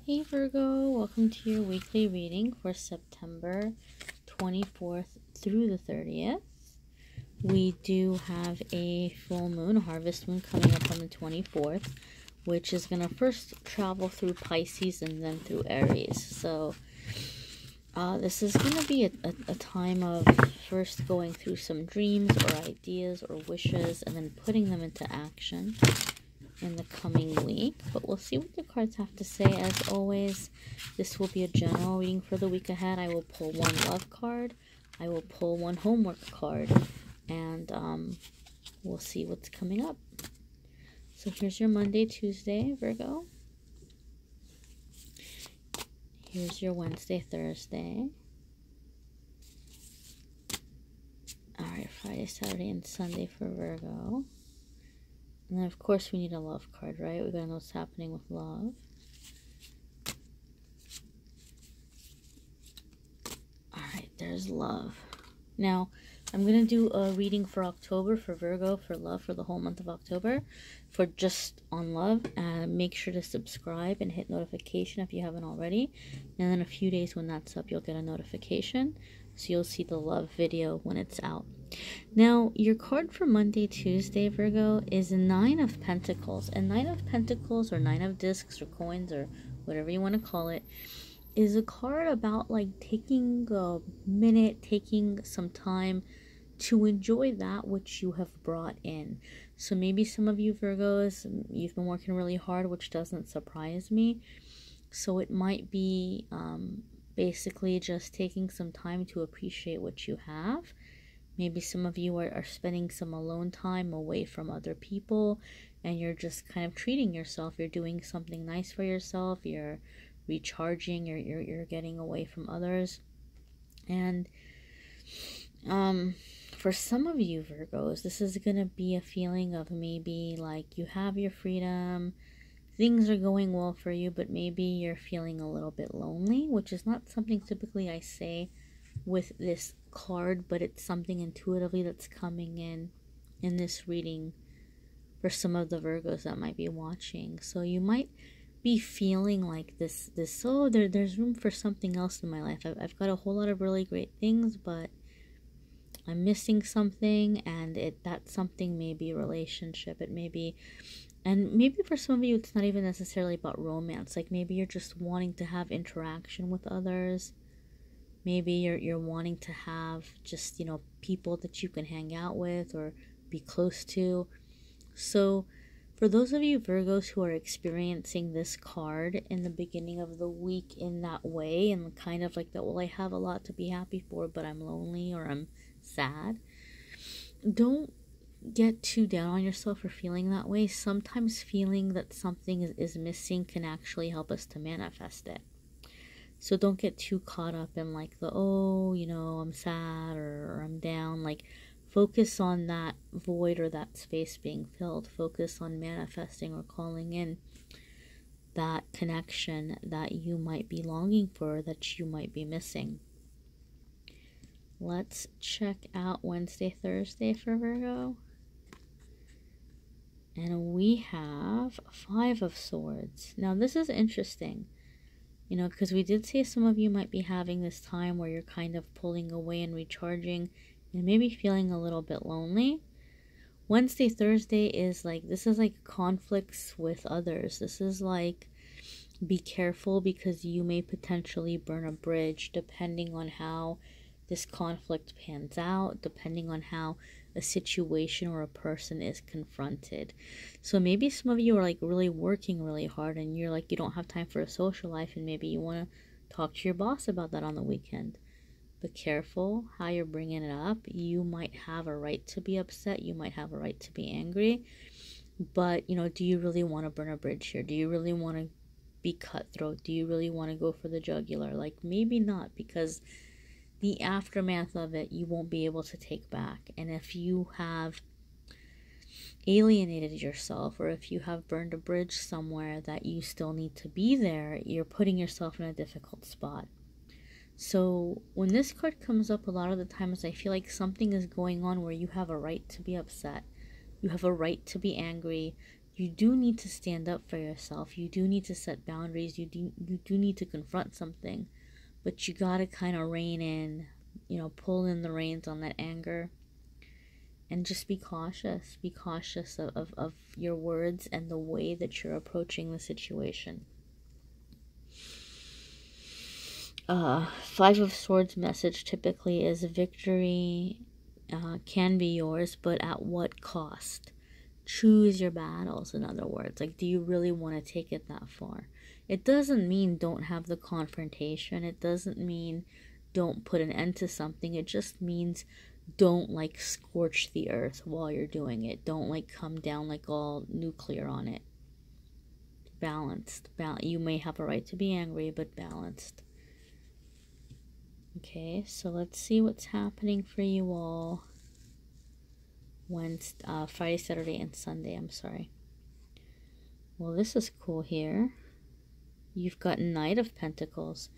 Hey Virgo, welcome to your weekly reading for September 24th through the 30th. We do have a full moon, a harvest moon, coming up on the 24th, which is going to first travel through Pisces and then through Aries. So this is going to be a time of first going through some dreams or ideas or wishes and then putting them into action in the coming week. But we'll see what the cards have to say. As always, this will be a general reading for the week ahead. I will pull one love card, I will pull one homework card, and we'll see what's coming up. So here's your Monday, Tuesday, Virgo. Here's your Wednesday, Thursday. Alright, Friday, Saturday, and Sunday for Virgo. And then, of course, we need a love card, right? We gotta know what's happening with love. Alright, there's love. Now, I'm gonna do a reading for October for Virgo, for love, for the whole month of October, for just on love. Make sure to subscribe and hit notification if you haven't already. And then a few days when that's up, you'll get a notification. So you'll see the love video when it's out. Now, your card for Monday, Tuesday, Virgo, is a 9 of Pentacles. And 9 of Pentacles, or 9 of discs, or coins, or whatever you want to call it, is a card about like taking a minute, taking some time to enjoy that which you have brought in. So maybe some of you Virgos, you've been working really hard, which doesn't surprise me. So it might be basically just taking some time to appreciate what you have. Maybe some of you are spending some alone time away from other people, and you're just kind of treating yourself. You're doing something nice for yourself. You're recharging. You're getting away from others. And for some of you Virgos, this is going to be a feeling of maybe like you have your freedom. Things are going well for you, but maybe you're feeling a little bit lonely, which is not something typically I say with this card, but it's something intuitively that's coming in this reading for some of the Virgos that might be watching. So you might be feeling like this oh, there's room for something else in my life. I've got a whole lot of really great things, but I'm missing something, and that something may be a relationship. It may be, and maybe for some of you it's not even necessarily about romance. Like maybe you're just wanting to have interaction with others. Maybe you're wanting to have just, you know, people that you can hang out with or be close to. So for those of you Virgos who are experiencing this card in the beginning of the week in that way, and kind of like that, well, I have a lot to be happy for, but I'm lonely or I'm sad, don't get too down on yourself for feeling that way. Sometimes feeling that something is missing can actually help us to manifest it. So don't get too caught up in like the, oh, you know, I'm sad or I'm down. Like focus on that void or that space being filled. Focus on manifesting or calling in that connection that you might be longing for, that you might be missing. Let's check out Wednesday, Thursday for Virgo. And we have 5 of Swords. Now this is interesting. You know, because we did say some of you might be having this time where you're kind of pulling away and recharging and maybe feeling a little bit lonely. Wednesday, Thursday is like, this is like conflicts with others. This is like, be careful because you may potentially burn a bridge depending on how this conflict pans out, depending on how a situation or a person is confronted. So maybe some of you are like really working really hard and you're like, you don't have time for a social life, and maybe you want to talk to your boss about that on the weekend. But careful how you're bringing it up. You might have a right to be upset. You might have a right to be angry. But, you know, do you really want to burn a bridge here? Do you really want to be cutthroat? Do you really want to go for the jugular? Like, maybe not, because the aftermath of it you won't be able to take back. And if you have alienated yourself, or if you have burned a bridge somewhere that you still need to be there, you're putting yourself in a difficult spot. So when this card comes up, a lot of the times I feel like something is going on where you have a right to be upset. You have a right to be angry. you do need to stand up for yourself. You do need to set boundaries. You do need to confront something. But you gotta kind of rein in, pull in the reins on that anger. And just be cautious. Be cautious of your words and the way that you're approaching the situation. Five of Swords message typically is victory can be yours, but at what cost? Choose your battles, in other words. Like, do you really want to take it that far? It doesn't mean don't have the confrontation. It doesn't mean don't put an end to something. It just means don't, like, scorch the earth while you're doing it. Don't, like, come down like all nuclear on it. Balanced. You may have a right to be angry, but balanced. Okay, so let's see what's happening for you all Friday, Saturday, and Sunday. I'm sorry. Well, this is cool here. You've got Knight of Pentacles.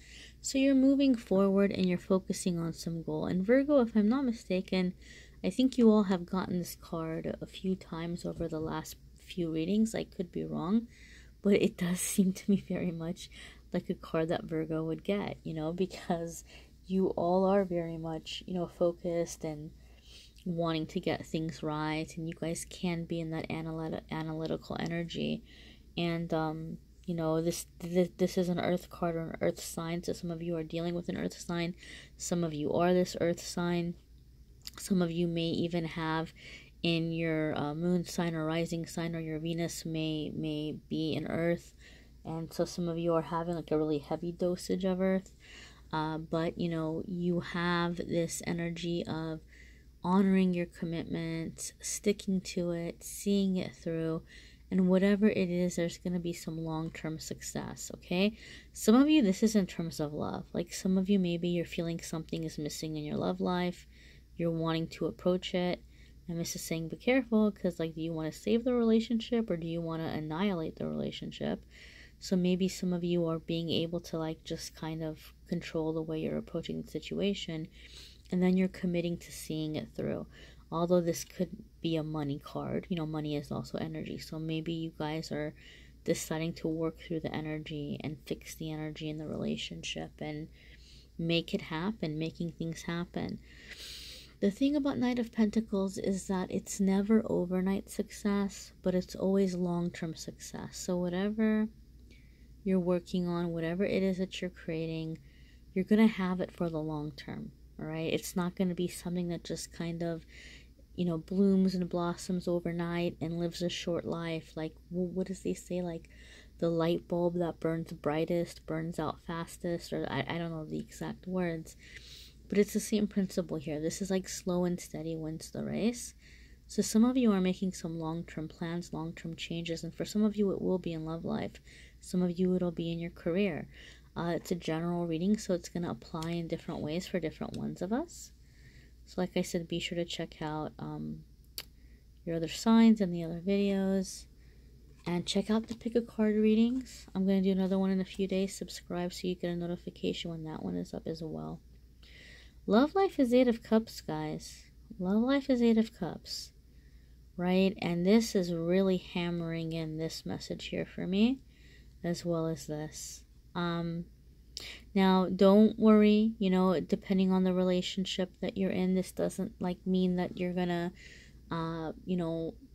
So you're moving forward and you're focusing on some goal. And Virgo, if I'm not mistaken, I think you all have gotten this card a few times over the last few readings. I could be wrong, but it does seem to me very much like a card that Virgo would get, because you all are very much, focused and wanting to get things right, and you guys can be in that analytical energy. And this is an earth card or an earth sign, so some of you are dealing with an earth sign, some of you are this earth sign, some of you may even have in your moon sign or rising sign, or your Venus may be in earth, and so some of you are having like a really heavy dosage of earth. But you have this energy of honoring your commitment, sticking to it, seeing it through, and whatever it is, there's going to be some long-term success, okay? Some of you, this is in terms of love. Like, some of you, maybe you're feeling something is missing in your love life. You're wanting to approach it. And this is saying be careful, because, like, do you want to save the relationship or do you want to annihilate the relationship? So maybe some of you are being able to, like, just kind of control the way you're approaching the situation, and then you're committing to seeing it through. Although this could be a money card, money is also energy. So maybe you guys are deciding to work through the energy and fix the energy in the relationship and make it happen, making things happen. The thing about Knight of Pentacles is that it's never overnight success, but it's always long-term success. So whatever you're working on, whatever it is that you're creating, you're going to have it for the long term, all right? It's not going to be something that just kind of, blooms and blossoms overnight and lives a short life. Like, what does they say? Like, the light bulb that burns brightest burns out fastest, or I don't know the exact words, but it's the same principle here. This is like slow and steady wins the race. So some of you are making some long-term plans, long-term changes, and for some of you it will be in love life. Some of you it'll be in your career. It's a general reading, so it's going to apply in different ways for different ones of us. So like I said, be sure to check out your other signs and the other videos. And check out the pick a card readings. I'm going to do another one in a few days. Subscribe so you get a notification when that one is up as well. Love life is 8 of Cups, guys. Love life is 8 of Cups. Right? And this is really hammering in this message here for me, as well as this. Now, don't worry, depending on the relationship that you're in, this doesn't mean that you're gonna,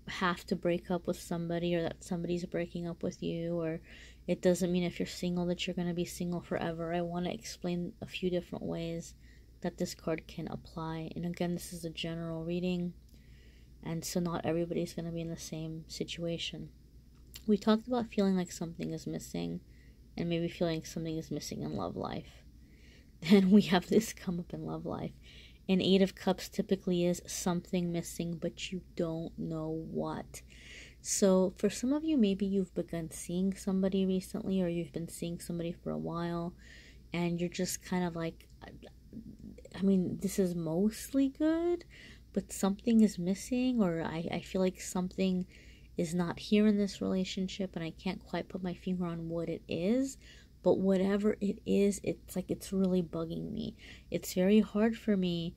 have to break up with somebody, or that somebody's breaking up with you, or it doesn't mean if you're single that you're gonna be single forever. I want to explain a few different ways that this card can apply. And again, this is a general reading, and so not everybody's gonna be in the same situation. We talked about feeling like something is missing, and maybe feeling something is missing in love life. Then we have this come up in love life. An 8 of Cups typically is something missing, but you don't know what. So for some of you, maybe you've begun seeing somebody recently, or you've been seeing somebody for a while, and you're just kind of like, this is mostly good, but something is missing, or I feel like something is not here in this relationship, and I can't quite put my finger on what it is. But whatever it is, it's really bugging me. It's very hard for me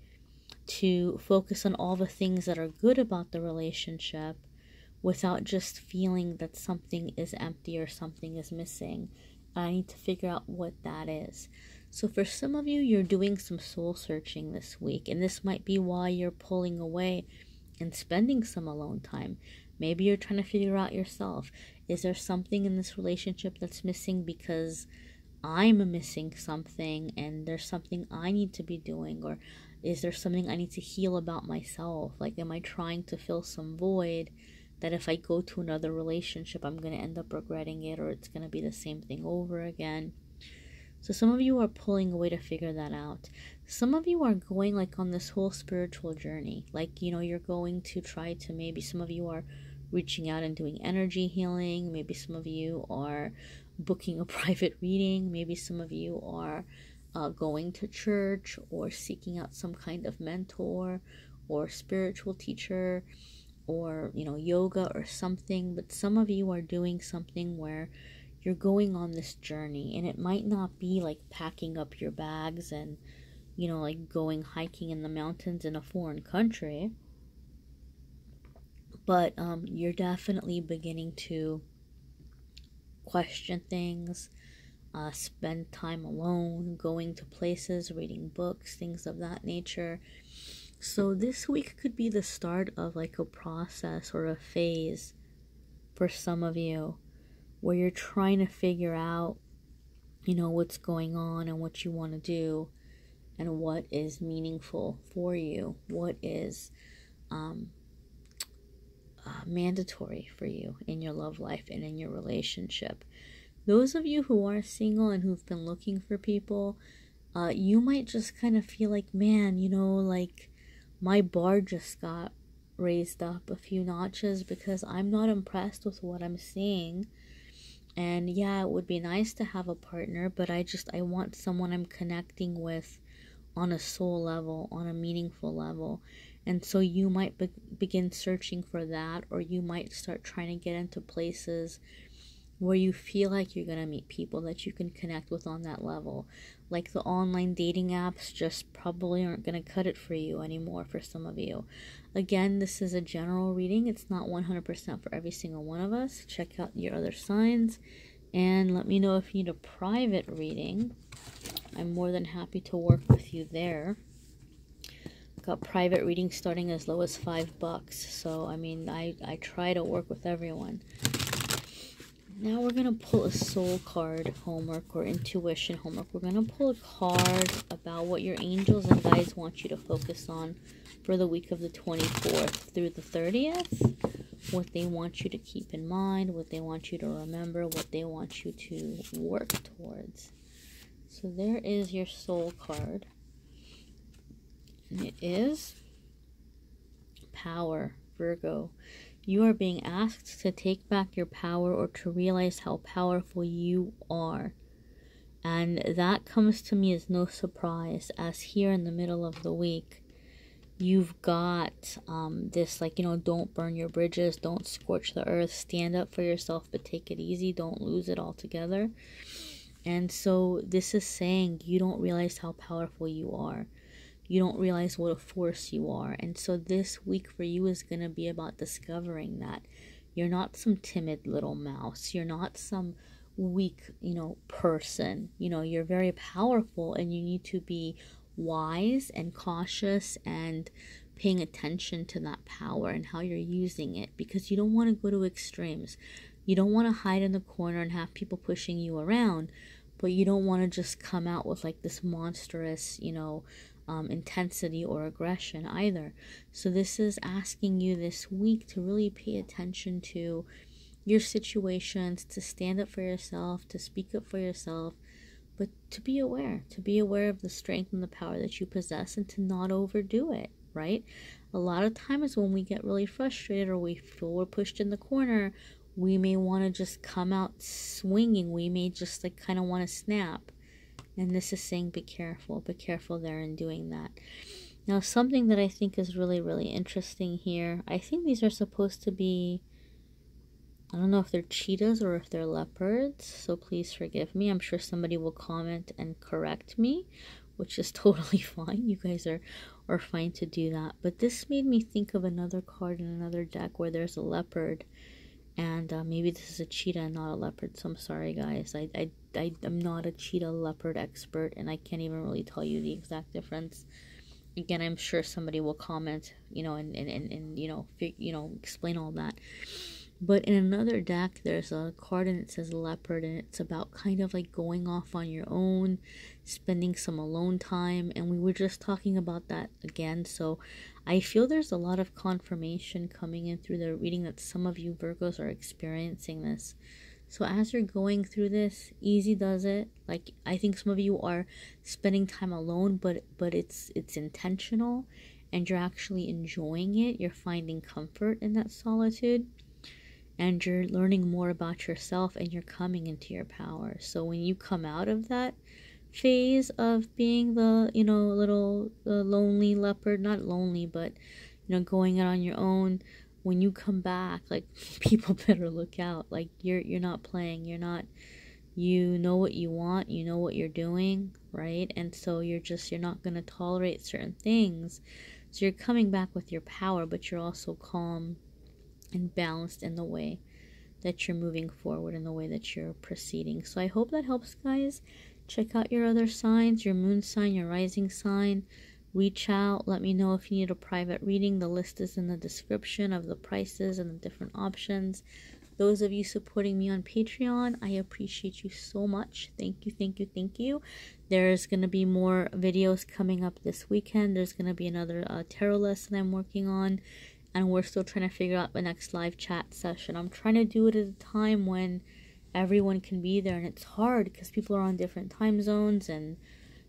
to focus on all the things that are good about the relationship without just feeling that something is empty or something is missing. I need to figure out what that is. So for some of you, you're doing some soul searching this week, and this might be why you're pulling away and spending some alone time. Maybe you're trying to figure out yourself. Is there something in this relationship that's missing because I'm missing something and there's something I need to be doing? Or is there something I need to heal about myself? Like, am I trying to fill some void that if I go to another relationship, I'm going to end up regretting it, or it's going to be the same thing over again? So some of you are pulling away to figure that out. Some of you are going like on this whole spiritual journey. Like, you're going to try to, maybe some of you are reaching out and doing energy healing. Maybe some of you are booking a private reading. Maybe some of you are going to church or seeking out some kind of mentor or spiritual teacher, or yoga or something. But some of you are doing something where you're going on this journey, and it might not be like packing up your bags and like going hiking in the mountains in a foreign country, but you're definitely beginning to question things, spend time alone, going to places, reading books, things of that nature. So this week could be the start of like a process or a phase for some of you where you're trying to figure out, what's going on and what you want to do and what is meaningful for you, what is mandatory for you in your love life and in your relationship. Those of you who are single and who've been looking for people, you might just kind of feel like, man, like my bar just got raised up a few notches because I'm not impressed with what I'm seeing. And yeah, it would be nice to have a partner, but I want someone I'm connecting with on a soul level, on a meaningful level. And so you might begin searching for that, or you might start trying to get into places where you feel like you're going to meet people that you can connect with on that level. Like the online dating apps just probably aren't going to cut it for you anymore for some of you. Again, this is a general reading. It's not 100% for every single one of us. Check out your other signs and let me know if you need a private reading. I'm more than happy to work with you there. Got private readings starting as low as $5. So, I try to work with everyone. Now we're going to pull a soul card homework or intuition homework. We're going to pull a card about what your angels and guides want you to focus on for the week of the 24th through the 30th. What they want you to keep in mind, what they want you to remember, what they want you to work towards. So there is your soul card. And it is Power, Virgo. You are being asked to take back your power or to realize how powerful you are. And that comes to me as no surprise, as here in the middle of the week, you've got this, like, don't burn your bridges, don't scorch the earth, stand up for yourself, but take it easy, don't lose it altogether. And so this is saying you don't realize how powerful you are. You don't realize what a force you are. And so this week for you is going to be about discovering that you're not some timid little mouse. You're not some weak, person. You're very powerful, and you need to be wise and cautious and paying attention to that power and how you're using it, because you don't want to go to extremes. You don't want to hide in the corner and have people pushing you around, but you don't want to just come out with like this monstrous, intensity or aggression either. So this is asking you this week to really pay attention to your situations, to stand up for yourself, to speak up for yourself, but to be aware of the strength and the power that you possess, and to not overdo it, right? A lot of times when we get really frustrated or we feel we're pushed in the corner, we may want to just come out swinging. We may just like kind of want to snap. And this is saying be careful there in doing that. Now, something that I think is really, really interesting here, I think these are supposed to be, I don't know if they're cheetahs or if they're leopards, so please forgive me. I'm sure somebody will comment and correct me which is totally fine. You guys are fine to do that. But this made me think of another card in another deck where there's a leopard, and maybe this is a cheetah and not a leopard. So I'm sorry, guys. I'm not a cheetah leopard expert, and I can't even really tell you the exact difference. Again, I'm sure somebody will comment, you know, and explain all that. But in another deck, there's a card and it says leopard, and it's about kind of like going off on your own, spending some alone time, and we were just talking about that again. So I feel there's a lot of confirmation coming in through the reading that some of you Virgos are experiencing this. So as you're going through this, easy does it. Like, I think some of you are spending time alone, but it's intentional, and you're actually enjoying it. You're finding comfort in that solitude, and you're learning more about yourself, and you're coming into your power. So when you come out of that phase of being the, you know, little lonely leopard, not lonely, but, you know, going out on your own, when you come back, like, people better look out. Like, you're not playing. You know what you want, you know what you're doing, right? And so you're not going to tolerate certain things. So you're coming back with your power, but you're also calm and balanced in the way that you're moving forward, in the way that you're proceeding. So I hope that helps, guys. Check out your other signs, your moon sign, your rising sign. Reach out. Let me know if you need a private reading. The list is in the description of the prices and the different options. Those of you supporting me on Patreon, I appreciate you so much. Thank you, thank you, thank you. There's going to be more videos coming up this weekend. There's going to be another tarot lesson I'm working on. And we're still trying to figure out the next live chat session. I'm trying to do it at a time when everyone can be there. And it's hard because people are on different time zones, and,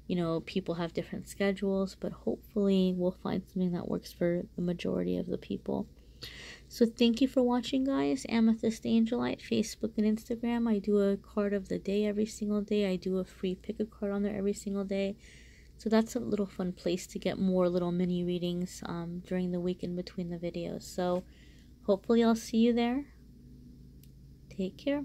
you know, people have different schedules. But hopefully we'll find something that works for the majority of the people. So thank you for watching, guys. AmethystAngelLight, Facebook and Instagram. I do a card of the day every single day. I do a free pick a card on there every single day. So that's a little fun place to get more little mini readings during the week in between the videos. So hopefully I'll see you there. Take care.